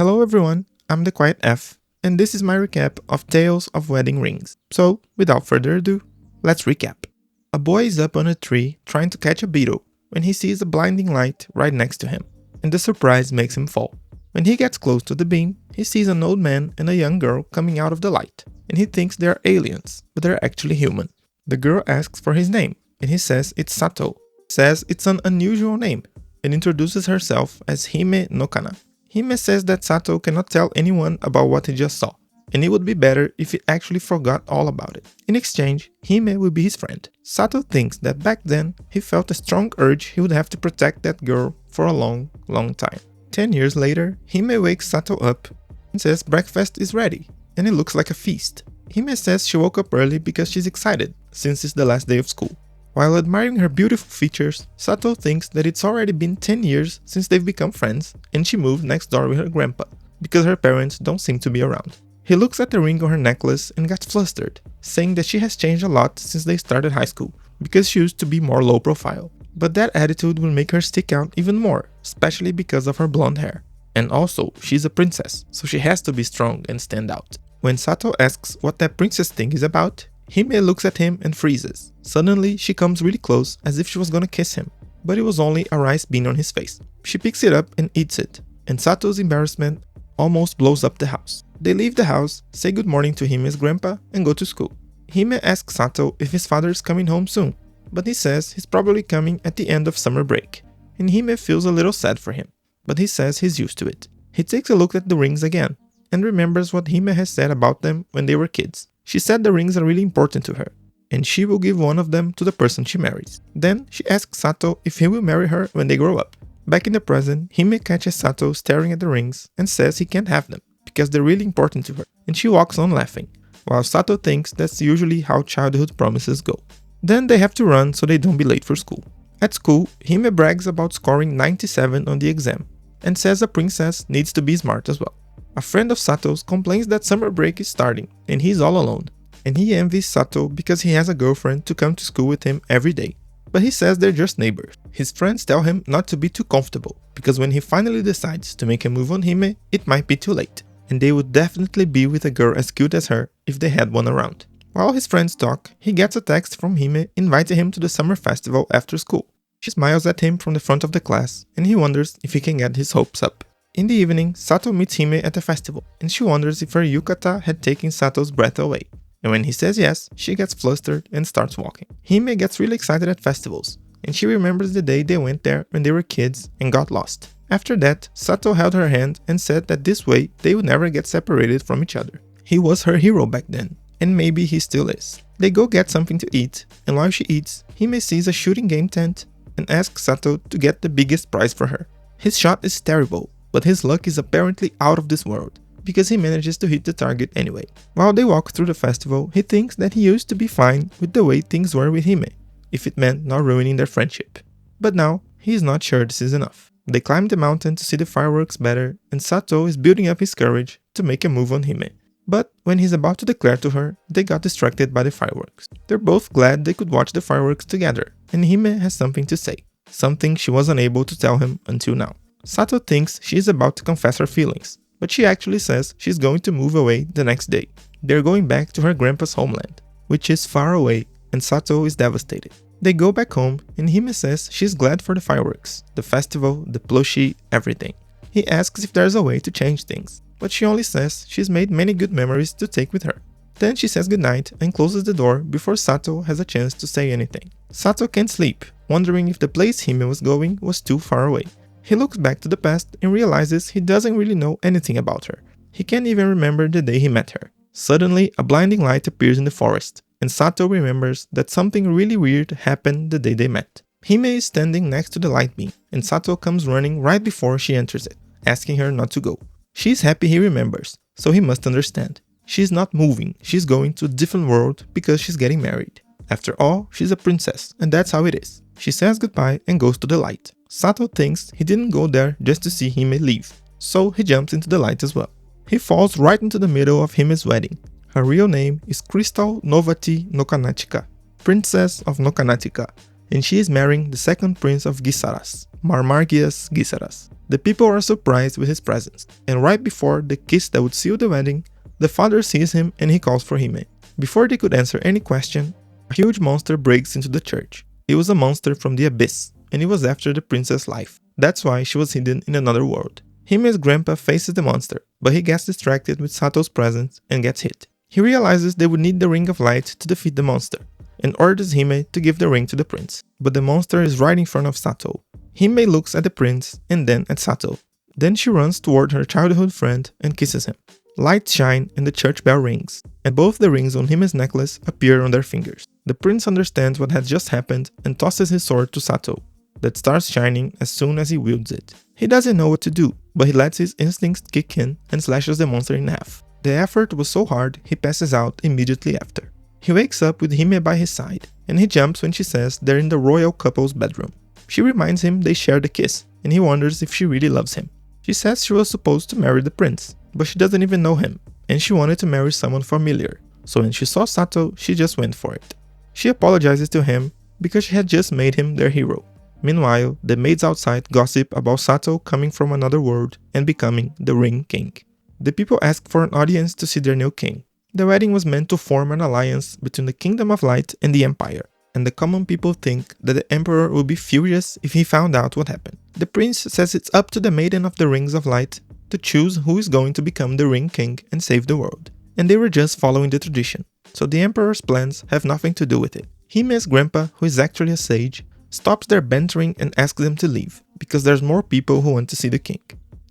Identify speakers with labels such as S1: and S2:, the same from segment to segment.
S1: Hello everyone, I'm the Quiet F, and this is my recap of Tales of Wedding Rings. So, without further ado, let's recap. A boy is up on a tree trying to catch a beetle when he sees a blinding light right next to him, and the surprise makes him fall. When he gets close to the beam, he sees an old man and a young girl coming out of the light, and he thinks they are aliens, but they're actually human. The girl asks for his name, and he says it's Sato, says it's an unusual name, and introduces herself as Hime no Kana. Hime says that Sato cannot tell anyone about what he just saw, and it would be better if he actually forgot all about it. In exchange, Hime will be his friend. Sato thinks that back then, he felt a strong urge he would have to protect that girl for a long time. 10 years later, Hime wakes Sato up and says breakfast is ready, and it looks like a feast. Hime says she woke up early because she's excited, since it's the last day of school. While admiring her beautiful features, Sato thinks that it's already been 10 years since they've become friends and she moved next door with her grandpa, because her parents don't seem to be around. He looks at the ring on her necklace and gets flustered, saying that she has changed a lot since they started high school, because she used to be more low profile. But that attitude will make her stick out even more, especially because of her blonde hair. And also, she's a princess, so she has to be strong and stand out. When Sato asks what that princess thing is about, Hime looks at him and freezes. Suddenly, she comes really close as if she was gonna kiss him, but it was only a rice bean on his face. She picks it up and eats it, and Sato's embarrassment almost blows up the house. They leave the house, say good morning to Hime's grandpa, and go to school. Hime asks Sato if his father is coming home soon, but he says he's probably coming at the end of summer break, and Hime feels a little sad for him, but he says he's used to it. He takes a look at the rings again, and remembers what Hime has said about them when they were kids. She said the rings are really important to her, and she will give one of them to the person she marries. Then she asks Sato if he will marry her when they grow up. Back in the present, Hime catches Sato staring at the rings and says he can't have them, because they're really important to her, and she walks on laughing, while Sato thinks that's usually how childhood promises go. Then they have to run so they don't be late for school. At school, Hime brags about scoring 97 on the exam, and says a princess needs to be smart as well. A friend of Sato's complains that summer break is starting and he's all alone, and he envies Sato because he has a girlfriend to come to school with him every day, but he says they're just neighbors. His friends tell him not to be too comfortable, because when he finally decides to make a move on Hime, it might be too late, and they would definitely be with a girl as cute as her if they had one around. While his friends talk, he gets a text from Hime inviting him to the summer festival after school. She smiles at him from the front of the class, and he wonders if he can get his hopes up. In the evening, Sato meets Hime at the festival, and she wonders if her yukata had taken Sato's breath away. And when he says yes, she gets flustered and starts walking. Hime gets really excited at festivals, and she remembers the day they went there when they were kids and got lost. After that, Sato held her hand and said that this way they would never get separated from each other. He was her hero back then, and maybe he still is. They go get something to eat, and while she eats, Hime sees a shooting game tent and asks Sato to get the biggest prize for her. His shot is terrible, but his luck is apparently out of this world, because he manages to hit the target anyway. While they walk through the festival, he thinks that he used to be fine with the way things were with Hime, if it meant not ruining their friendship. But now, he is not sure this is enough. They climb the mountain to see the fireworks better, and Sato is building up his courage to make a move on Hime. But when he's about to declare to her, they got distracted by the fireworks. They're both glad they could watch the fireworks together, and Hime has something to say, something she was unable to tell him until now. Sato thinks she is about to confess her feelings, but she actually says she's going to move away the next day. They're going back to her grandpa's homeland, which is far away, and Sato is devastated. They go back home, and Hime says she's glad for the fireworks, the festival, the plushie, everything. He asks if there's a way to change things, but she only says she's made many good memories to take with her. Then she says goodnight and closes the door before Sato has a chance to say anything. Sato can't sleep, wondering if the place Hime was going was too far away. He looks back to the past and realizes he doesn't really know anything about her. He can't even remember the day he met her. Suddenly, a blinding light appears in the forest, and Sato remembers that something really weird happened the day they met. Hime is standing next to the light beam, and Sato comes running right before she enters it, asking her not to go. She's happy he remembers, so he must understand. She's not moving, she's going to a different world because she's getting married. After all, she's a princess, and that's how it is. She says goodbye and goes to the light. Sato thinks he didn't go there just to see Hime leave, so he jumps into the light as well. He falls right into the middle of Hime's wedding. Her real name is Crystal Novati no Kanatika, Princess of Nokanatika, and she is marrying the second prince of Gisaras, Marmargias Gisaras. The people are surprised with his presence, and right before the kiss that would seal the wedding, the father sees him and he calls for Hime. Before they could answer any question, a huge monster breaks into the church. It was a monster from the abyss, and it was after the princess' life. That's why she was hidden in another world. Hime's grandpa faces the monster, but he gets distracted with Sato's presence and gets hit. He realizes they would need the Ring of Light to defeat the monster, and orders Hime to give the ring to the prince. But the monster is right in front of Sato. Hime looks at the prince and then at Sato. Then she runs toward her childhood friend and kisses him. Lights shine and the church bell rings, and both the rings on Hime's necklace appear on their fingers. The prince understands what has just happened and tosses his sword to Sato, that starts shining as soon as he wields it. He doesn't know what to do, but he lets his instincts kick in and slashes the monster in half. The effort was so hard, he passes out immediately after. He wakes up with Hime by his side, and he jumps when she says they're in the royal couple's bedroom. She reminds him they shared a kiss, and he wonders if she really loves him. She says she was supposed to marry the prince, but she doesn't even know him, and she wanted to marry someone familiar, so when she saw Sato, she just went for it. She apologizes to him because she had just made him their hero. Meanwhile, the maids outside gossip about Sato coming from another world and becoming the Ring King. The people ask for an audience to see their new king. The wedding was meant to form an alliance between the Kingdom of Light and the Empire, and the common people think that the Emperor would be furious if he found out what happened. The prince says it's up to the Maiden of the Rings of Light to choose who is going to become the Ring King and save the world, and they were just following the tradition, so the Emperor's plans have nothing to do with it. Hime's grandpa, who is actually a sage, stops their bantering and asks them to leave, because there's more people who want to see the king.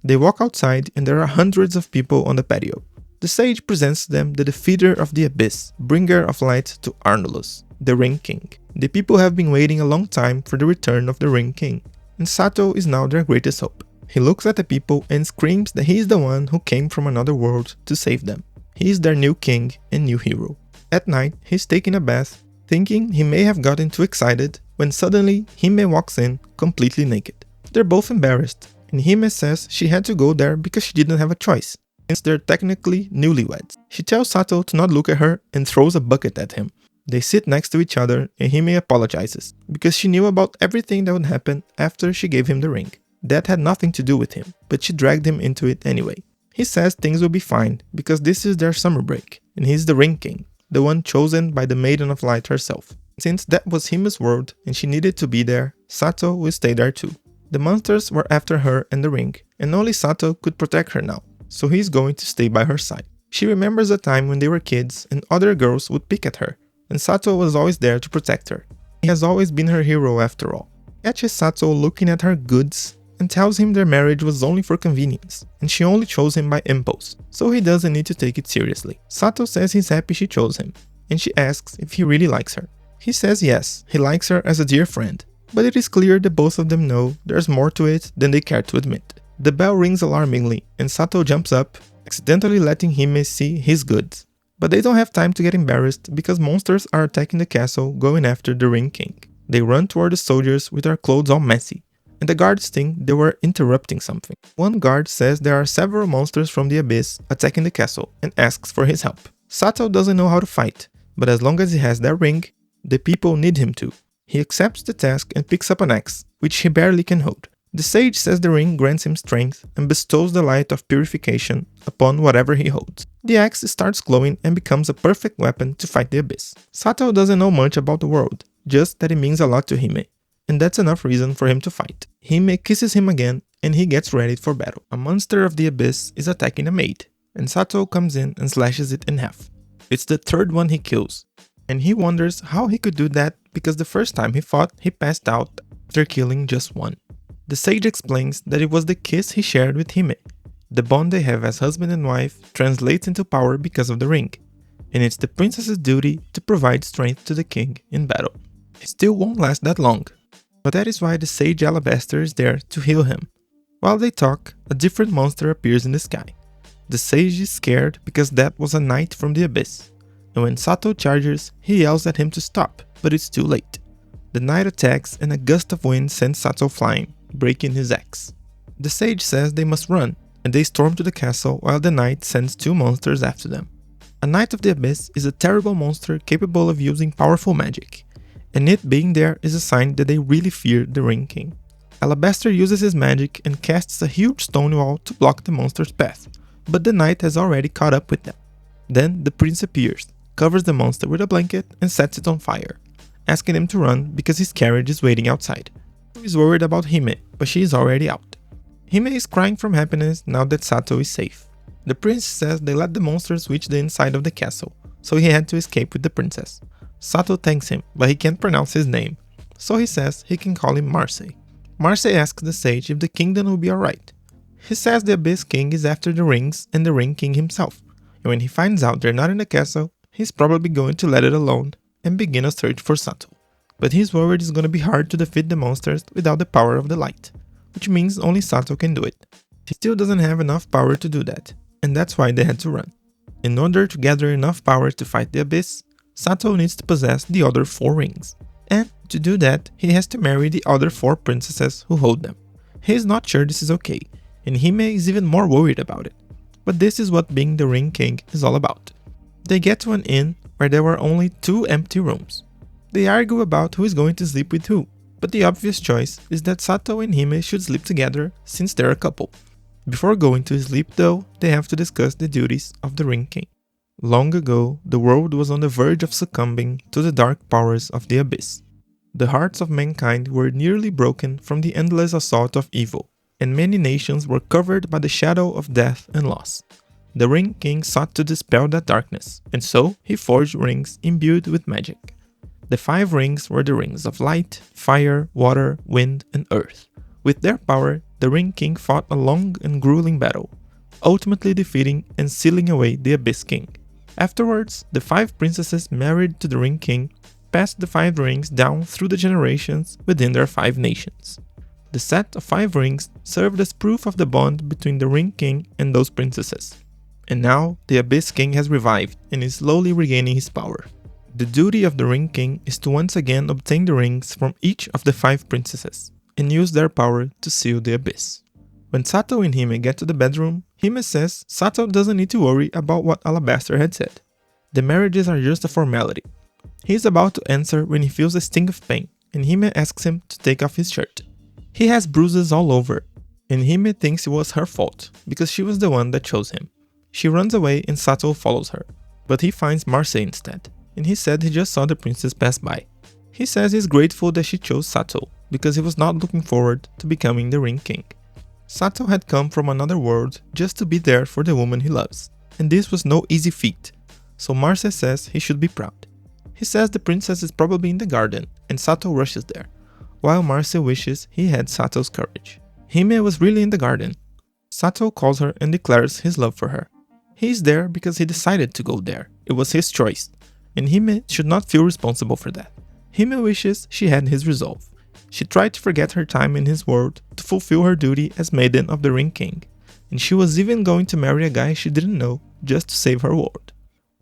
S1: They walk outside and there are hundreds of people on the patio. The sage presents them the defeater of the abyss, bringer of light to Arnulus, the Ring King. The people have been waiting a long time for the return of the Ring King, and Sato is now their greatest hope. He looks at the people and screams that he is the one who came from another world to save them. He is their new king and new hero. At night, he's taking a bath, thinking he may have gotten too excited, when suddenly Hime walks in, completely naked. They're both embarrassed, and Hime says she had to go there because she didn't have a choice, since they're technically newlyweds. She tells Sato to not look at her and throws a bucket at him. They sit next to each other and Hime apologizes, because she knew about everything that would happen after she gave him the ring. That had nothing to do with him, but she dragged him into it anyway. He says things will be fine, because this is their summer break, and he's the Ring King, the one chosen by the Maiden of Light herself. Since that was Hime's world and she needed to be there, Sato will stay there too. The monsters were after her and the ring, and only Sato could protect her now, so he's going to stay by her side. She remembers a time when they were kids and other girls would pick at her, and Sato was always there to protect her. He has always been her hero after all. He catches Sato looking at her goods and tells him their marriage was only for convenience, and she only chose him by impulse, so he doesn't need to take it seriously. Sato says he's happy she chose him, and she asks if he really likes her. He says yes, he likes her as a dear friend, but it is clear that both of them know there's more to it than they care to admit. The bell rings alarmingly, and Sato jumps up, accidentally letting Hime see his goods. But they don't have time to get embarrassed because monsters are attacking the castle, going after the Ring King. They run toward the soldiers with their clothes all messy, and the guards think they were interrupting something. One guard says there are several monsters from the abyss attacking the castle and asks for his help. Sato doesn't know how to fight, but as long as he has that ring, the people need him to. He accepts the task and picks up an axe, which he barely can hold. The sage says the ring grants him strength and bestows the light of purification upon whatever he holds. The axe starts glowing and becomes a perfect weapon to fight the abyss. Sato doesn't know much about the world, just that it means a lot to Hime, and that's enough reason for him to fight. Hime kisses him again and he gets ready for battle. A monster of the abyss is attacking a maid, and Sato comes in and slashes it in half. It's the third one he kills, and he wonders how he could do that because the first time he fought, he passed out after killing just one. The sage explains that it was the kiss he shared with Hime. The bond they have as husband and wife translates into power because of the ring, and it's the princess's duty to provide strength to the king in battle. It still won't last that long, but that is why the sage Alabaster is there to heal him. While they talk, a different monster appears in the sky. The sage is scared because that was a knight from the abyss, and when Sato charges, he yells at him to stop, but it's too late. The knight attacks and a gust of wind sends Sato flying, breaking his axe. The sage says they must run, and they storm to the castle while the knight sends two monsters after them. A Knight of the Abyss is a terrible monster capable of using powerful magic, and it being there is a sign that they really fear the Ring King. Alabaster uses his magic and casts a huge stone wall to block the monster's path, but the knight has already caught up with them. Then the prince appears, covers the monster with a blanket and sets it on fire, asking him to run because his carriage is waiting outside. He is worried about Hime, but she is already out. Hime is crying from happiness now that Sato is safe. The prince says they let the monsters reach the inside of the castle, so he had to escape with the princess. Sato thanks him, but he can't pronounce his name, so he says he can call him Marse. Marse asks the sage if the kingdom will be alright. He says the Abyss King is after the rings and the Ring King himself, and when he finds out they're not in the castle, he's probably going to let it alone and begin a search for Sato. But he's worried it's gonna be hard to defeat the monsters without the power of the light, which means only Sato can do it. He still doesn't have enough power to do that, and that's why they had to run. In order to gather enough power to fight the Abyss, Sato needs to possess the other 4 rings. And to do that, he has to marry the other 4 princesses who hold them. He is not sure this is okay, and Hime is even more worried about it. But this is what being the Ring King is all about. They get to an inn where there were only 2 empty rooms. They argue about who is going to sleep with who, but the obvious choice is that Sato and Hime should sleep together since they're a couple. Before going to sleep though, they have to discuss the duties of the Ring King. Long ago, the world was on the verge of succumbing to the dark powers of the Abyss. The hearts of mankind were nearly broken from the endless assault of evil, and many nations were covered by the shadow of death and loss. The Ring King sought to dispel that darkness, and so he forged rings imbued with magic. The 5 rings were the rings of light, fire, water, wind, and earth. With their power, the Ring King fought a long and grueling battle, ultimately defeating and sealing away the Abyss King. Afterwards, the 5 princesses married to the Ring King passed the 5 rings down through the generations within their 5 nations. The set of 5 rings served as proof of the bond between the Ring King and those princesses. And now, the Abyss King has revived and is slowly regaining his power. The duty of the Ring King is to once again obtain the rings from each of the 5 princesses and use their power to seal the Abyss. When Sato and Hime get to the bedroom, Hime says Sato doesn't need to worry about what Alabaster had said. The marriages are just a formality. He is about to answer when he feels a sting of pain, and Hime asks him to take off his shirt. He has bruises all over, and Hime thinks it was her fault because she was the one that chose him. She runs away and Sato follows her, but he finds Marse instead, and he said he just saw the princess pass by. He says he's grateful that she chose Sato because he was not looking forward to becoming the Ring King. Sato had come from another world just to be there for the woman he loves, and this was no easy feat, so Marse says he should be proud. He says the princess is probably in the garden, and Sato rushes there, while Marse wishes he had Sato's courage. Hime was really in the garden. Sato calls her and declares his love for her. He is there because he decided to go there. It was his choice, and Hime should not feel responsible for that. Hime wishes she had his resolve. She tried to forget her time in his world to fulfill her duty as maiden of the Ring King, and she was even going to marry a guy she didn't know just to save her world.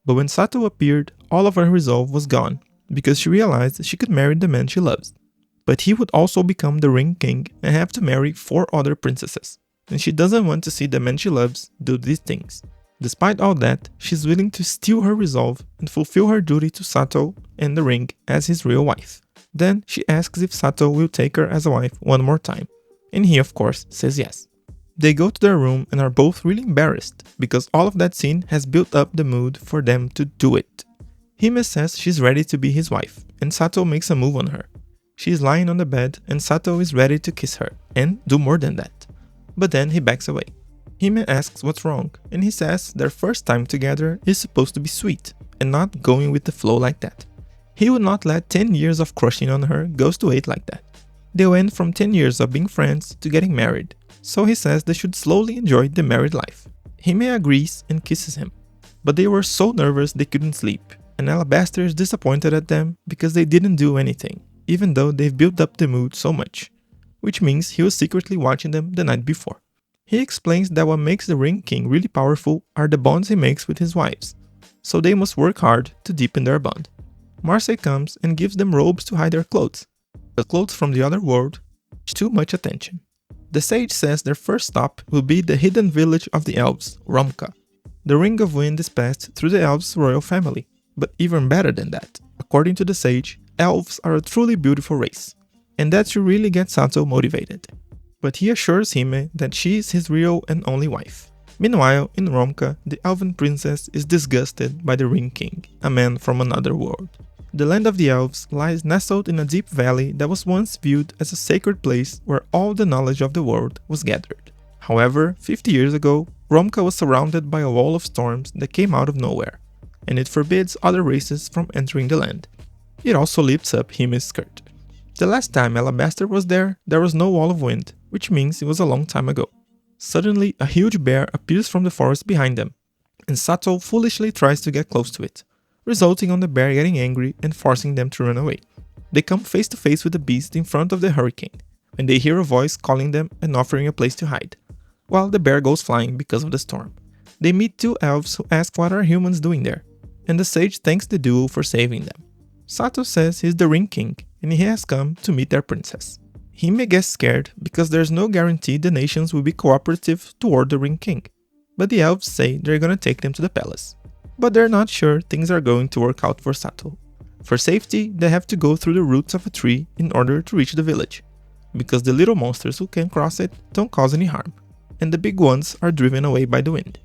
S1: But when Sato appeared, all of her resolve was gone, because she realized she could marry the man she loves. But he would also become the Ring King and have to marry 4 other princesses, and she doesn't want to see the man she loves do these things. Despite all that, she's willing to steal her resolve and fulfill her duty to Sato and the ring as his real wife. Then she asks if Sato will take her as a wife one more time, and he of course says yes. They go to their room and are both really embarrassed because all of that scene has built up the mood for them to do it. Hime says she's ready to be his wife, and Sato makes a move on her. She is lying on the bed and Sato is ready to kiss her, and do more than that. But then he backs away. Hime asks what's wrong, and he says their first time together is supposed to be sweet, and not going with the flow like that. He would not let 10 years of crushing on her go to waste like that. They went from 10 years of being friends to getting married, so he says they should slowly enjoy the married life. Hime agrees and kisses him, but they were so nervous they couldn't sleep, and Alabaster is disappointed at them because they didn't do anything, even though they've built up the mood so much, which means he was secretly watching them the night before. He explains that what makes the Ring King really powerful are the bonds he makes with his wives, so they must work hard to deepen their bond. Marse comes and gives them robes to hide their clothes. The clothes from the other world get too much attention. The sage says their first stop will be the hidden village of the elves, Romka. The Ring of Wind is passed through the elves' royal family, but even better than that, according to the sage, elves are a truly beautiful race. and that should really get Sato motivated. But he assures Hime that she is his real and only wife. Meanwhile, in Romka, the elven princess is disgusted by the Ring King, a man from another world. The land of the elves lies nestled in a deep valley that was once viewed as a sacred place where all the knowledge of the world was gathered. However, 50 years ago, Romka was surrounded by a wall of storms that came out of nowhere, and it forbids other races from entering the land. It also lifts up Hime's skirt. The last time Alabaster was there was no wall of wind, which means it was a long time ago. Suddenly, a huge bear appears from the forest behind them, and Sato foolishly tries to get close to it, resulting on the bear getting angry and forcing them to run away. They come face to face with the beast in front of the hurricane, when they hear a voice calling them and offering a place to hide, while the bear goes flying because of the storm. They meet two elves who ask what are humans doing there, and the sage thanks the duo for saving them. Sato says he's the Ring King, and he has come to meet their princess. Hime gets scared because there's no guarantee the nations will be cooperative toward the Ring King, but the elves say they're gonna take them to the palace. But they're not sure things are going to work out for Sato. For safety, they have to go through the roots of a tree in order to reach the village, because the little monsters who can cross it don't cause any harm, and the big ones are driven away by the wind.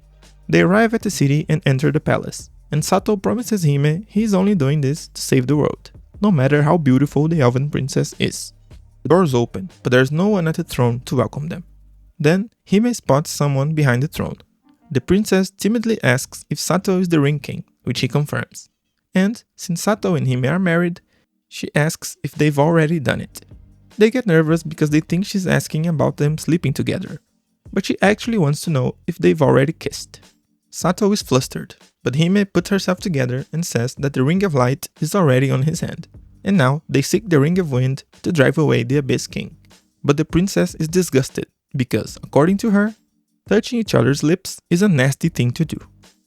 S1: They arrive at the city and enter the palace, and Sato promises Hime he's only doing this to save the world, no matter how beautiful the elven princess is. The doors open, but there's no one at the throne to welcome them. Then, Hime spots someone behind the throne. The princess timidly asks if Sato is the Ring King, which he confirms. And, since Sato and Hime are married, she asks if they've already done it. They get nervous because they think she's asking about them sleeping together, but she actually wants to know if they've already kissed. Sato is flustered, but Hime puts herself together and says that the Ring of Light is already on his hand, and now they seek the Ring of Wind to drive away the Abyss King. But the princess is disgusted, because, according to her, touching each other's lips is a nasty thing to do.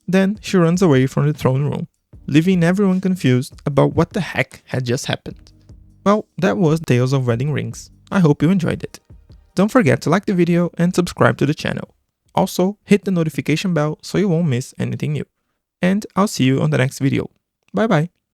S1: Then she runs away from the throne room, leaving everyone confused about what the heck had just happened. Well, that was Tales of Wedding Rings. I hope you enjoyed it. Don't forget to like the video and subscribe to the channel. Also, hit the notification bell so you won't miss anything new. And I'll see you on the next video. Bye bye!